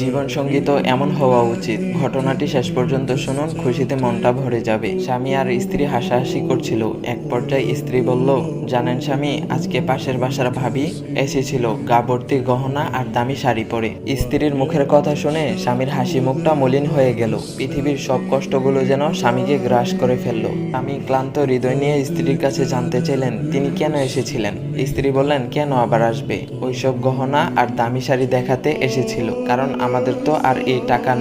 জীবনসঙ্গী তো এমন হওয়া উচিত। ঘটনাটি শেষ পর্যন্ত শুনুন, খুশিতে মনটা ভরে যাবে। স্বামী আর স্ত্রী হাসাহাসি করছিল। এক পর্যায়ে স্ত্রী বলল, জানেন স্বামী, আজকে পাশের বাসার ভাবি এসেছিল গা ভর্তি গহনা আর দামি শাড়ি পরে। স্ত্রীর মুখের কথা শুনে স্বামীর হাসি মুখটা মলিন হয়ে গেল। পৃথিবীর সব কষ্টগুলো যেন স্বামীকে গ্রাস করে ফেলল। স্বামী ক্লান্ত হৃদয় নিয়ে স্ত্রীর কাছে জানতে চাইলেন তিনি কেন এসেছিলেন। স্ত্রী বললেন, কেন আবার আসবে, ওইসব গহনা আর দামি শাড়ি দেখাতে এসেছিল। কারণ আমাদের তো আর এই টাকা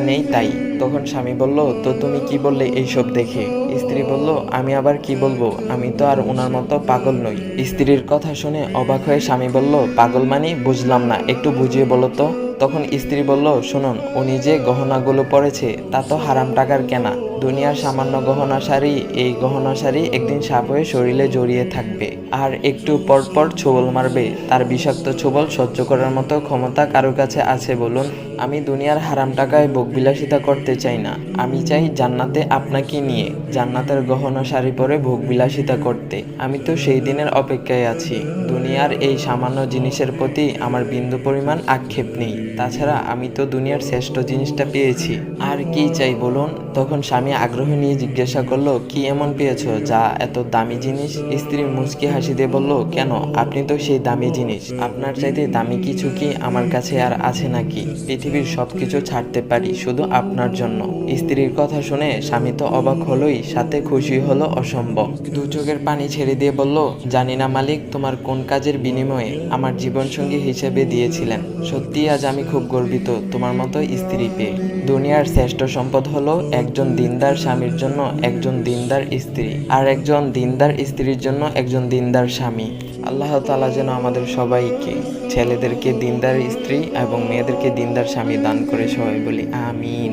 নেই তাই। তখন স্বামী বলল, তো তুমি কি বললে এইসব দেখে? স্ত্রী বলল, আমি আবার কি বলবো, আমি তো আর ওনার মতো পাগল নই। স্ত্রীর কথা শুনে অবাক হয়ে স্বামী বলল, পাগল মানে বুঝলাম না, একটু বুঝিয়ে বলো তো। তখন স্ত্রী বলল, শুনুন, উনি যে গহনাগুলো পরেছে তা তো হারাম টাকার কেনা। দুনিয়ার সামান্য গহনা শাড়ি, এই গহনা শাড়ি একদিন সাপ হয়ে শরীরে জড়িয়ে থাকবে আর একটু পর পর ছোবল মারবে। তার বিষাক্ত ছোবল সহ্য করার মতো ক্ষমতা কারো কাছে আছে বলুন? আমি দুনিয়ার হারাম টাকায় ভোগবিলাসিতা করতে চাই না। আমি চাই জান্নাতে আপনাকে নিয়ে জান্নাতের গহনা শাড়ি পরে ভোগবিলাসিতা করতে। আমি তো সেই দিনের অপেক্ষায় আছি। দুনিয়ার এই সামান্য জিনিসের প্রতি আমার বিন্দু পরিমাণ আক্ষেপ নেই। তাছাড়া আমি তো দুনিয়ার শ্রেষ্ঠ জিনিসটা পেয়েছি, আর কি চাই বলুন? তখন স্বামী আগ্রহ নিয়ে জিজ্ঞাসা করলো, কি এমন পেয়েছো যা এত দামি জিনিস? স্ত্রী মুচকি হাসি দিয়ে বলল, কেন, আপনি তো সেই দামি জিনিস। আপনার চাইতে দামি কিছু কি আমার কাছে আর আছে নাকি? পৃথিবীর সবকিছু ছাড়তে পারি শুধু আপনার জন্য। স্ত্রীর কথা শুনে স্বামী তো অবাক হলোই, সাথে খুশি হলো অসম্ভব। দু চোখের পানি ছেড়ে দিয়ে বলল, জানি না মালিক তোমার কোন কাজের বিনিময়ে আমার জীবনসঙ্গী হিসেবে দিয়েছিলেন। সত্যি আজ আমি খুব গর্বিত তোমার মতো স্ত্রী পেয়ে। দুনিয়ার শ্রেষ্ঠ সম্পদ হলো একজন দিনদার স্বামীর জন্য একজন দিনদার স্ত্রী, আর একজন দিনদার স্ত্রীর জন্য একজন দিনদার স্বামী। আল্লাহ তাআলা যেন আমাদের সবাইকে, ছেলেদেরকে দিনদার স্ত্রী এবং মেয়েদেরকে দিনদার স্বামী দান করে, সবাই বলি আমিন।